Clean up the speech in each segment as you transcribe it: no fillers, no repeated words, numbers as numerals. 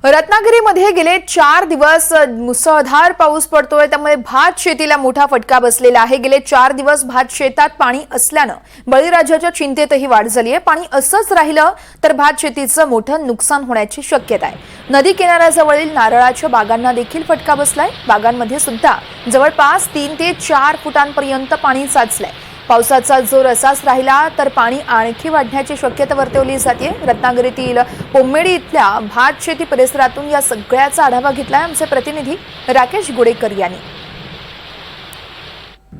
रत्नागिरीमध्ये गेले 4 दिवस मुसळधार पाऊस पडतोय, त्यामुळे भात शेतीला मोठा फटका बसलेला आहे। गेले 4 दिवस भात शेतात पाणी असल्यानं बळीराजाच्या चिंतेतही वाढ झाली आहे। पाणी असंच राहिलं तर भात शेतीचं मोठं नुकसान होण्याची शक्यता आहे। नदी किनाऱ्याजवळील नारळाच्या बागांना देखील फटका बसलाय। बागांमध्ये सुद्धा जवळपास 3 ते 4 फुटांपर्यंत पाणी साचलंय। पावसाचा जोर असाच राहिला तर पाणी आणखी वाढण्याची शक्यता वर्तवली जाते। रत्नागिरीतील पोमेडी इथल्या भात शेती परिसरातून या सगळ्याचा आढावा घेतलाय आमचे प्रतिनिधी राकेश गुडेकर यांनी।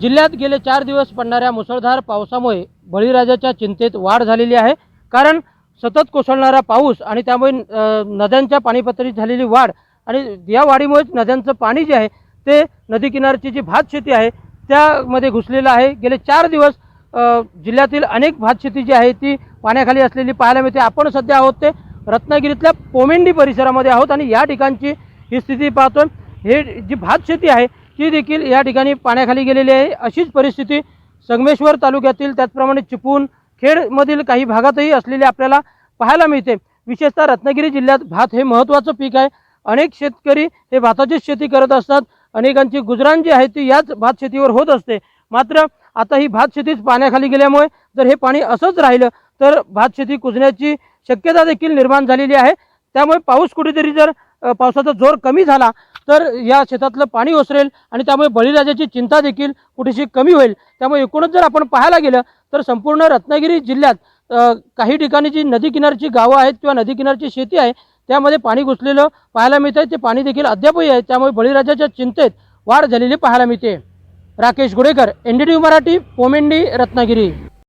जिल्ह्यात गेले 4 दिवस पडणाऱ्या मुसळधार पावसामुळे बळीराजाच्या चिंतेत वाढ झालेली आहे। कारण सतत कोसळणारा पाऊस आणि त्यामुळे नद्यांच्या पाणीपातळीत झालेली वाढ आणि या वाढीमुळे नद्यांचं पाणी जे आहे ते नदी किनारची जी भात शेती आहे त्यामध्ये घुसलेलं आहे। गेले 4 दिवस जिल्ह्यातील अनेक भात शेती जी आहे ती पाण्याखाली असलेली पाहायला मिळते। आपण सध्या आहोत ते रत्नागिरीतल्या पोमेंडी परिसरामध्ये आहोत आणि या ठिकाणची ही स्थिती पाहतोय। हे जी भात शेती आहे ती देखील या ठिकाणी पाण्याखाली गेलेली आहे। अशीच परिस्थिती संगमेश्वर तालुक्यातील त्याचप्रमाणे चिपळूण खेडमधील काही भागातही असलेली आपल्याला पाहायला मिळते। विशेषतः रत्नागिरी जिल्ह्यात भात हे महत्त्वाचं पीक आहे। अनेक शेतकरी हे भाताचीच शेती करत असतात। अनेकांची गुजराण जी आहे ती याच भात शेतीवर होत असते। मात्र आता ही भात शेतीच पाण्याखाली गेल्यामुळे जर हे पाणी असंच राहिलं तर भात शेती कुजण्याची शक्यता देखील निर्माण झालेली आहे। त्यामुळे पाऊस कुठेतरी जर पावसाचा जोर कमी झाला तर या शेतातलं पाणी ओसरेल आणि त्यामुळे बळीराजाची चिंता देखील कुठेशी कमी होईल। त्यामुळे एकूणच जर आपण पाहायला गेलं तर संपूर्ण रत्नागिरी जिल्ह्यात काही ठिकाणी जी नदी किनारची गावं आहेत किंवा नदी किनारची शेती आहे त्यामध्ये पाणी घुसलेलं पाहायला मिळतंय। ते पाणी देखील अद्यापही आहे, त्यामुळे बळीराजाच्या चिंतेत वाढ झालेली पाहायला मिळते। राकेश गुडेकर, NDTV मराठी, पोमेंडी, रत्नागिरी।